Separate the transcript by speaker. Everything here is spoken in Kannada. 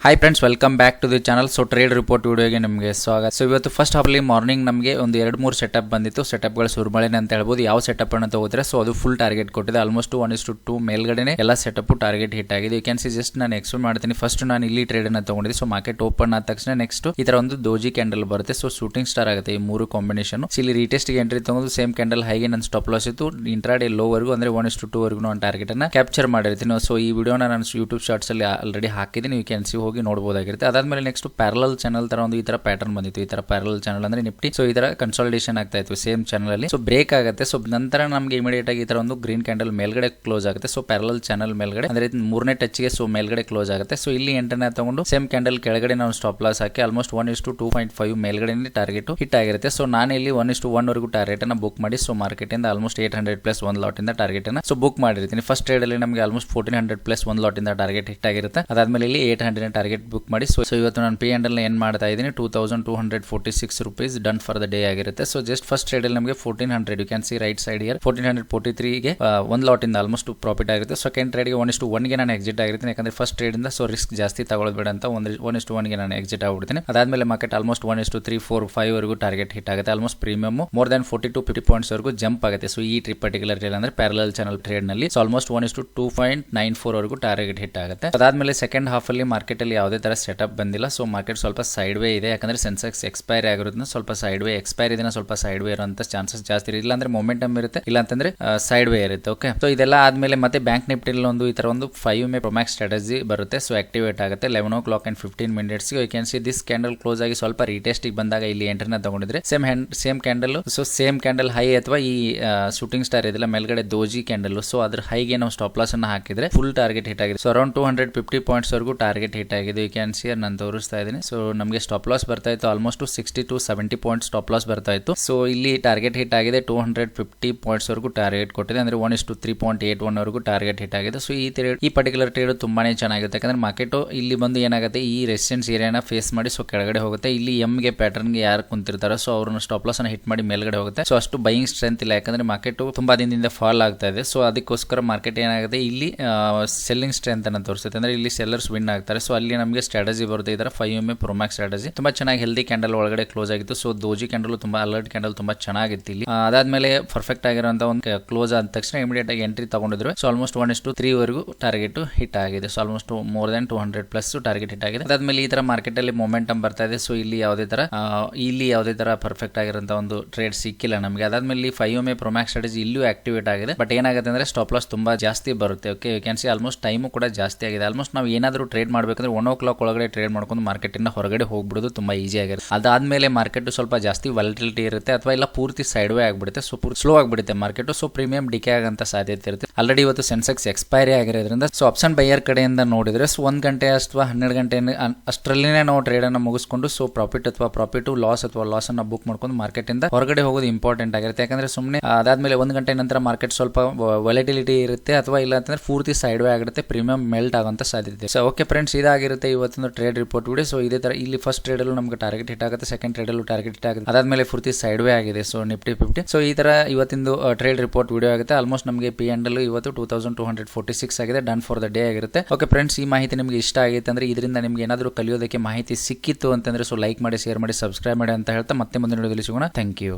Speaker 1: Hi friends, welcome back to the channel. So trade report ವಿಡಿಯೋಗೆ ನಿಮಗೆ ಸ್ವಾಗತ. ಸೊ ಇವತ್ತು ಫಸ್ಟ್ ಹಾಫಲ್ಲಿ ಮಾರ್ನಿಂಗ್ ನಮಗೆ ಒಂದು 2-3 ಸೆಟಪ್ ಬಂದಿತ್ತು. ಸೆಟಪ್ಗಳು ಸುರ್ಮಳೆನೆ ಅಂತ ಹೇಳ್ಬೋದು. ಯಾವ ಸೆಟಪ್ ಅನ್ನು ತಗೋತಾರೆ ಸೊ ಅದು ಫುಲ್ ಟಾರ್ಗೆಟ್ ಕೊಟ್ಟಿದೆ. ಆಲ್ಮೋಸ್ಟ್ 1:2 ಮೇಲ್ಗಡೆನೆ ಎಲ್ಲ ಸೆಟಪ್ ಟಾರ್ಗೆಟ್ ಹಿಟ್ ಆಗಿದೆ. ಯು ಕ್ಯಾನ್ ಸಿ ಜಸ್ಟ್ ನಾನು ಎಕ್ಸ್ಪ್ಲೇನ್ ಮಾಡ್ತೀನಿ. ಫಸ್ಟ್ ನಾನು ಇಲ್ಲಿ ಟ್ರೇಡ್ ಅನ್ನು ತಗೊಂಡಿದ್ದೆ. ಸೊ ಮಾರ್ಕೆಟ್ ಓಪನ್ ಆದ ತಕ್ಷಣ ನೆಕ್ಸ್ಟ್ ಈ ತರ ಒಂದು ದೋಜಿ ಕ್ಯಾಂಡಲ್ ಬರುತ್ತೆ. ಸೊ ಶೂಟಿಂಗ್ ಸ್ಟಾರ್ ಆಗುತ್ತೆ ಈ ಮೂರು ಕಾಂಬಿನೇಷನ್. ಇಲ್ಲಿ ರೀಟೆಸ್ಟ್ ಎಂಟ್ರಿ ತಗೊಂಡು ಸೇಮ್ ಕ್ಯಾಂಡಲ್ ಹೈಗೆ ನನ್ನ ಸ್ಟಾಪ್ ಲಾಸ್ ಇತ್ತು. ಇಂಟ್ರಾಡೇ ಲೋ ವರ್ಗು ಅಂದ್ರೆ 1:2 ವರ್ಗು ನಾನು ಟಾರ್ಗೆಟ್ ಅನ್ನ ಕ್ಯಾಪ್ಚರ್ ಮಾಡಿರ್ತೀನಿ. ಸೊ ಈ ವಿಡಿಯೋನ ನಾನು ಯೂಟ್ಯೂಬ್ ಶಾರ್ಟ್ಸ್ ಅಲ್ಲಿ ಆಲ್ರೆಡಿ ಹಾಕಿದ್ದೀನಿ. ಯು ಕ್ಯಾನ್ ಸಿ ಹೋಗಿ ನೋಡಬಹುದಾಗಿರುತ್ತೆ. ಅದಾದ್ಮೇಲೆ ನೆಕ್ಸ್ಟ್ ಪ್ಯಾರಲಲ್ ಚಾನಲ್ ತರ ಒಂದು ಈ ತರ ಪ್ಯಾಟರ್ನ್ ಬಂದಿತ್ತು. ಈ ತರ ಪ್ಯಾರಲಲ್ ಚಾನಲ್ ಅಂದ್ರೆ ನಿಫ್ಟಿ ಸೊ ಈ ತರ ಕನ್ಸಾಲಿಡೇಷನ್ ಆಗ್ತಾ ಇತ್ತು ಸೇಮ್ ಚಾನಲ್ ಅಲ್ಲಿ. ಸೊ ಬ್ರೇಕ್ ಆಗುತ್ತೆ. ಸೊ ನಂತರ ನಮಗೆ ಇಮಿಡಿಯೇಟ್ ಆಗಿ ಈ ತರ ಒಂದು ಗ್ರೀನ್ ಕ್ಯಾಂಡಲ್ ಮೇಲ್ಗಡೆ ಕ್ಲೋಸ್ ಆಗುತ್ತೆ. ಸೊ ಪ್ಯಾರಲಲ್ ಚಾನಲ್ ಮೇಲ್ಗಡೆ ಅಂದ್ರೆ ಮೂರನೇ ಟಚ್ ಗೆ ಸೊ ಮೇಲ್ಗಡೆ ಕ್ಲೋಸ್ ಆಗುತ್ತೆ. ಸೊ ಇಲ್ಲಿ ಎಂಟನೇ ತಗೊಂಡು ಸೇಮ್ ಕ್ಯಾಂಡಲ್ ಕೆಳಗಡೆ ನಾವು ಸ್ಟಾಪ್ ಲಾಸ್ ಹಾಕಿ ಆಲ್ಮೋಸ್ಟ್ 1:2.5 ಮೇಲ್ಗಡೆ ಟಾರ್ಗೆಟ್ ಹಿಟ್ ಆಗಿರುತ್ತೆ. ಸೊ ನಾನು ಇಲ್ಲಿ 1:1 ವರೆಗೂ ಟಾರ್ಗೆಟ್ ಅನ್ನ ಬುಕ್ ಮಾಡಿ ಸೊ ಮಾರ್ಕೆಟ್ ಇಂದ ಆಲ್ಮೋಸ್ಟ್ 800+ ಒಂದು ಲಾಟ್ ಇಂದ ಟಾರ್ಗೆಟ್ ಅನ್ನ ಸೊ ಬುಕ್ ಮಾಡಿರ್ತೀನಿ. ಫಸ್ಟ್ ಟ್ರೇಡ್ ಅಲ್ಲಿ ನಮಗೆ ಆಲ್ಮೋಸ್ಟ್ 1400+ ಒಂದು ಲಾಟ್ ಇಂದ ಟಾರ್ಗೆಟ್ ಹಿಟ್ ಆಗಿರುತ್ತೆ. ಅದಾದ್ಮೇಲೆ ಇಲ್ಲಿ 800 ಟಾರ್ಗೆಟ್ ಬುಕ್ ಮಾಡಿ ಸೊ ಇವತ್ತು ನಾನು ಪಿ ಅಂಡ್ ಏನ್ ಮಾಡ್ತಾ ಇದ್ದೀನಿ 2246 rupees done for the day ಆಗಿರುತ್ತೆ. ಸೊ ಜಸ್ಟ್ ಫಸ್ಟ್ ಟ್ರೇಡ್ ಅಲ್ಲಿ ನಮಗೆ 1400 you can see right side here 1443 ಗೆ ಒಂದು ಲಾಟ್ ಇಂದ ಆಲ್ಮೋಸ್ಟ್ ಪ್ರಾಫಿಟ್ ಆಗಿರುತ್ತೆ. ಸೆಕೆಂಡ್ ಟ್ರೇಡ್ ಗೆ 1:1 ಗೆ ನಾನು ಎಕ್ಸಿಟ್ ಆಗಿರ್ತೀನಿ. ಯಾಕಂದ್ರೆ ಫಸ್ಟ್ ಟ್ರೇಡ್ ಇಂದ ಸೊ ರಿಸ್ಕ್ ಜಾಸ್ತಿ ತಗೊಳ್ಳೋದು ಬೇಡ ಅಂತ 1:1 ಗೆ ನಾನು ಎಕ್ಸಿಟ್ ಆಗ್ಬಿಡ್ತೀನಿ. ಅದಾದ್ಮೇಲೆ ಮಾರ್ಕೆಟ್ ಆಲ್ಮೋಸ್ಟ್ 1:3, 4, 5 ವರೆಗೂ ಟಾರ್ಗೆಟ್ ಹಿಟ್ ಆಗುತ್ತೆ. Almost premium more than 40 to 50 points ವರೆಗೂ ಜಂಪ್ ಆಗುತ್ತೆ. ಸೊ ಈ ಟ್ರಿಪ್ ಪರ್ಟಿಕ್ಯುಲರ್ ಟ್ರೇಡ್ ಅಂದ್ರೆ ಪ್ಯಾರಲಲ್ ಚಾನಲ್ ಟ್ರೇಡ್ ನಲ್ಲಿ ಸೊ ಆಲ್ಮೋಸ್ಟ್ 1:2.94 ವರೆಗೂ ಟಾರ್ಗೆಟ್ ಹಿಟ್ ಆಗುತ್ತೆ. ಅದಾದ್ಮೇಲೆ ಸೆಕೆಂಡ್ ಹಾಫ್ ಅಲ್ಲಿ ಮಾರ್ಕೆಟ್ ಅಲ್ಲಿ ಯಾವುದೇ ತರ ಸೆಟಪ್ ಬಂದಿಲ್ಲ. ಸೊ ಮಾರ್ಕೆಟ್ ಸ್ವಲ್ಪ ಸೈಡ್ ವೇ ಇದೆ. ಯಾಕಂದ್ರೆ ಸೆನ್ಸೆಕ್ಸ್ ಎಕ್ಸ್ಪೈರಿ ಆಗಿರೋದ್ರಿಂದ ಸ್ವಲ್ಪ ಸೈಡ್ ವೇ ಎಕ್ಸ್ಪೈರಿ ದಿನ ಸ್ವಲ್ಪ ಸೈಡ್ ವೇ ಇರುವಂತ ಚಾನ್ಸಸ್ ಜಾಸ್ತಿ ಇರುತ್ತೆ. ಇಲ್ಲ ಅಂದ್ರೆ ಮೊಮೆಂಟಮ್ ಇರುತ್ತೆ, ಇಲ್ಲ ಅಂತಂದ್ರೆ ಸೈಡ್ ವೇ ಇರುತ್ತೆ. ಓಕೆ, ಸೊ ಇದೆಲ್ಲ ಆದ್ಮೇಲೆ ಮತ್ತೆ ಬ್ಯಾಂಕ್ ನಿಫ್ಟಿ ಒಂದು ಈ ತರ ಒಂದು 5 MA ಪ್ರೊಮ್ಯಾಕ್ಸ್ ಸ್ಟ್ರಾಟಜಿ ಬರುತ್ತೆ. ಸೊ ಆಕ್ಟಿವೇಟ್ ಆಗುತ್ತೆ 11:15 you can see this candle close ಆಗಿ ಸ್ವಲ್ಪ ರೀಟೆಸ್ಟ್ ಬಂದಾಗ ಇಲ್ಲಿ ಎಂಟ್ರಿನ ತಗೊಂಡಿದ್ರೆ same candle so same candle high ಅಥವಾ ಈ ಶೂಟಿಂಗ್ ಸ್ಟಾರ್ ಇದೆಲ್ಲ ಮೇಲ್ಗಡೆ ದೋಜಿ ಕ್ಯಾಂಡಲ್ ಸೊ ಅದ್ರ ಹೈಗೆ ನಾವು ಸ್ಟಾಪ್ ಲಾಸ್ ಅನ್ನ ಹಾಕಿದ್ರೆ ಫುಲ್ ಟಾರ್ಗೆಟ್ ಹಿಟ್ ಆಗಿದೆ. ಸೊ ಅರೌಂಡ್ 250 ಪಾಯಿಂಟ್ಸ್ ವರೆಗೂ ಟಾರ್ಗೆಟ್ ಹಿಟ್ ಆಗಿದೆ. ಯು ಕ್ಯಾನ್ ಸಿ ನಾನು ತೋರಿಸ್ತಾ ಇದ್ದೀನಿ. ಸೊ ನಮಗೆ ಸ್ಟಾಪ್ ಲಾಸ್ ಬರ್ತಾ ಇತ್ತು almost 60 to 70 point stop loss ಬರ್ತಾ ಇತ್ತು. ಸೊ ಇಲ್ಲಿ ಟಾರ್ಗೆಟ್ ಹಿಟ್ ಆಗಿದೆ 250 ಪಾಯಿಂಟ್ಸ್ ವರೆಗೂ ಟಾರ್ಗೆಟ್ ಕೊಟ್ಟಿದೆ. ಅಂದ್ರೆ 1:3.81 ವರೆಗೂ ಟಾರ್ಗೆಟ್ ಹಿಟ್ ಆಗಿದೆ. ಸೊ ಈ ಪರ್ಟಿಕ್ಯುಲರ್ ಟ್ರೇಡ್ ತುಂಬಾನೇ ಚೆನ್ನಾಗಿರುತ್ತೆ. ಯಾಕಂದ್ರೆ ಮಾರ್ಕೆಟ್ ಇಲ್ಲಿ ಬಂದು ಏನಾಗುತ್ತೆ ಈ ರೆಸಿಸ್ಟೆನ್ಸ್ ಏರಿಯಾನ ಫೇಸ್ ಮಾಡಿ ಸೊ ಕೆಳಗಡೆ ಹೋಗುತ್ತೆ. ಇಲ್ಲಿ ಎಂ ಗೆ ಪ್ಯಾಟರ್ನ್ ಗೆ ಯಾರು ಕುಂತಿರ್ತಾರೋ ಸೊ ಅವ್ರನ್ನ ಸ್ಟಾಪ್ ಲಾಸ್ ಅನ್ನ ಹಿಟ್ ಮಾಡಿ ಮೇಲ್ಗಡೆ ಹೋಗುತ್ತೆ. ಸೊ ಅಷ್ಟು ಬೈಯಿಂಗ್ ಸ್ಟ್ರೆಂತ್ ಇಲ್ಲ. ಯಾಕಂದ್ರೆ ಮಾರ್ಕೆಟ್ ತುಂಬಾ ದಿನದಿಂದ ಫಾಲ್ ಆಗ್ತಾ ಇದೆ. ಸೊ ಅದಕ್ಕೋಸ್ಕರ ಮಾರ್ಕೆಟ್ ಏನಾಗುತ್ತೆ ಇಲ್ಲಿ ಸೆಲ್ಲಿಂಗ್ ಸ್ಟ್ರೆಂತ್ ಅನ್ನ ತೋರಿಸುತ್ತೆ. ಅಂದ್ರೆ ಇಲ್ಲಿ ಸೆಲ್ಲರ್ಸ್ ವಿನ್ ಆಗ್ತಾರೆ. ಸೊ ಅಲ್ಲಿ ನಮಗೆ ಸ್ಟ್ರಾಟಜಿ ಬರುತ್ತೆ. ಇದರ 5 MA ಪ್ರೊಮ್ಯಾಕ್ಸ್ ಸ್ಟ್ರಾಟಜಿ ತುಂಬಾ ಚೆನ್ನಾಗಿ ಹೆಲ್ದಿ ಕ್ಯಾಂಡಲ್ ಒಳಗಡೆ ಕ್ಲೋಸ್ ಆಗಿತ್ತು. ಸೊ ದೋಜಿ ಕ್ಯಾಂಡಲ್ ತುಂಬಾ ಅಲರ್ಟ್ ಕ್ಯಾಂಡಲ್ ತುಂಬಾ ಚೆನ್ನಾಗಿತ್ತು ಇಲ್ಲಿ. ಅದಾದ್ಮೇಲೆ ಪರ್ಫೆಕ್ಟ್ ಆಗಿರುವಂತಹ ಒಂದು ಕ್ಲೋಸ್ ಆದ ತಕ್ಷಣ ಇಮಿಡಿಯೇಟ್ ಆಗಿ ಎಂಟ್ರಿ ತಗೊಂಡಿದ್ರು. ಸೊ ಆಲ್ಮೋಸ್ಟ್ 1:3 ವರೆಗೂ ಟಾರ್ಗೆಟ್ ಹಿಟ್ ಆಗಿದೆ. So almost more than 200+ target hit ಆಗಿದೆ. ಅದಾದ್ಮೇಲೆ ಈ ತರ ಮಾರ್ಕೆಟ್ ಅಲ್ಲಿ ಮೊಮೆಂಟಮ್ ಬರ್ತಾ ಇದೆ. ಸೊ ಇಲ್ಲಿ ಯಾವುದೇ ತರ ಪರ್ಫೆಕ್ಟ್ ಆಗಿರುವಂತಹ ಒಂದು ಟ್ರೇಡ್ ಸಿಕ್ಕಿಲ್ಲ ನಮಗೆ. ಅದಾದ್ಮೇಲೆ ಇಲ್ಲಿ 5 MA ಪ್ರೊಮ್ಯಾಕ್ಸ್ ಸ್ಟ್ರಾಟಜಿ ಇಲ್ಲೂ ಆಕ್ಟಿವೇಟ್ ಆಗಿದೆ. ಬಟ್ ಏನಾಗುತ್ತೆ ಅಂದ್ರೆ ಸ್ಟಾಪ್ ಲಾಸ್ ತುಂಬಾ ಜಾಸ್ತಿ ಬರುತ್ತೆ. Okay, you can see almost time ಕೂಡ ಜಾಸ್ತಿ ಆಗಿದೆ. ಆಲ್ಮೋಸ್ಟ್ ನಾವು ಏನಾದರೂ ಟ್ರೇಡ್ ಮಾಡಬೇಕಂದ್ರೆ 1 o'clock ಒಳಗಡೆ ಟ್ರೇಡ್ ಮಾಡ್ಕೊಂಡು ಮಾರ್ಕೆಟ್ ಇಂದ ಹೊರಗಡೆ ಹೋಗ್ಬಿಡೋದು ತುಂಬಾ ಈಸಿ ಆಗಿರುತ್ತೆ. ಅದಾದ್ಮೇಲೆ ಮಾರ್ಕೆಟ್ ಸ್ವಲ್ಪ ಜಾಸ್ತಿ ವಾಲಟಿಲಿಟಿ ಇರುತ್ತೆ ಅಥವಾ ಇಲ್ಲ ಪೂರ್ತಿ ಸೈಡ್ ವೇ ಆಗ್ಬಿಡುತ್ತೆ. ಸೊ ಸ್ಲೋ ಆಗ್ಬಿಡುತ್ತೆ ಮಾರ್ಕೆಟ್. ಸೊ ಪ್ರೀಮಿಯಂ ಡಿಕೆ ಆಗಂತ ಸಾಧ್ಯತೆ ಇರುತ್ತೆ. ಆಲ್ರೆಡಿ ಇವತ್ತು ಸೆನ್ಸೆಕ್ಸ್ ಎಕ್ಸ್ಪೈರಿ ಆಗಿರೋದ್ರಿಂದ ಸೊ ಆಪ್ಷನ್ ಬೈಯರ್ ಕಡೆಯಿಂದ ನೋಡಿದ್ರೆ ಸೊ 1 ಗಂಟೆ ಅಥವಾ 12 ಗಂಟೆ ಅಷ್ಟರಲ್ಲಿನೇ ನಾವು ಟ್ರೇಡ್ ಅನ್ನ ಮುಗಿಸ್ಕೊಂಡು ಸೊ ಪ್ರಾಫಿಟ್ ಲಾಸ್ ಅನ್ನ ಬುಕ್ ಮಾಡ್ಕೊಂಡು ಮಾರ್ಕೆಟ್ ಇಂದ ಹೊರಗಡೆ ಹೋಗೋದು ಇಂಪಾರ್ಟೆಂಟ್ ಆಗಿರುತ್ತೆ. ಯಾಕಂದ್ರೆ ಸುಮ್ಮನೆ ಅದಾದ್ಮೇಲೆ 1 ಗಂಟೆ ನಂತರ ಮಾರ್ಕೆಟ್ ಸ್ವಲ್ಪ ವಾಲಟಿಲಿಟಿ ಇರುತ್ತೆ ಅಥವಾ ಇಲ್ಲ ಅಂತಂದ್ರೆ ಪೂರ್ತಿ ಸೈಡ್ ವೇ ಆಗಿರುತ್ತೆ, ಪ್ರೀಮಿಯಂ ಮೆಲ್ಟ್ ಆಗುವಂತ ಸಾಧ್ಯತೆ. ಸೊ ಓಕೆ ಫ್ರೆಂಡ್ಸ್, ಇದಾಗಿರುತ್ತೆ ಇವತ್ತೊಂದು ಟ್ರೇಡ್ ರಿಪೋರ್ಟ್ ವಿಡಿಯೋ. ಸೊ ಇದೇ ತರ ಇಲ್ಲಿ ಫಸ್ಟ್ ಟ್ರೇಡ್ ಅಲ್ಲೂ ನಮಗೆ ಟಾರ್ಗೆಟ್ ಹಿಟ್ ಆಗುತ್ತೆ, ಸೆಕೆಂಡ್ ಟ್ರೇಡ್ ಅಲ್ಲೂ ಟಾರ್ಗೆಟ್ ಹಿಟ್ ಆಗುತ್ತೆ. ಅದಾದ್ಮೇಲೆ ಪೂರ್ತಿ ಸೈಡ್ ವೇ ಆಗಿದೆ. So Nifty 50. ಸೊ ಈ ತರ ಇವತ್ತಿಂದು ಟ್ರೇಡ್ ರಿಪೋರ್ಟ್ ವಿಡಿಯೋ ಆಗುತ್ತೆ. ಆಲ್ಮೋಸ್ಟ್ ನಮಗೆ ಪಿ ಅಂಡ್ ಇವತ್ತು 2246 ಆಗಿದೆ ಡನ್ ಫಾರ್ ದ ಡೇ ಆಗಿರುತ್ತೆ. ಓಕೆ ಫ್ರೆಂಡ್ಸ್, ಈ ಮಾಹಿತಿ ನಿಮಗೆ ಇಷ್ಟ ಆಗಿತ್ತು ಅಂದ್ರೆ ಇದರಿಂದ ನಿಮ್ಗೆ ಏನಾದರೂ ಕಲಿಯೋದಕ್ಕೆ ಮಾಹಿತಿ ಸಿಕ್ಕಿತ್ತು ಅಂತಂದ್ರೆ ಸೊ ಲೈಕ್ ಮಾಡಿ, ಶೇರ್ ಮಾಡಿ, ಸಬ್ಸ್ಕ್ರೈಬ್ ಮಾಡಿ ಅಂತ ಹೇಳ್ತಾ ಮತ್ತೆ ಮುಂದಿನ ವಿಡಿಯೋದಲ್ಲಿ ಸಿಗೋಣ. Thank you.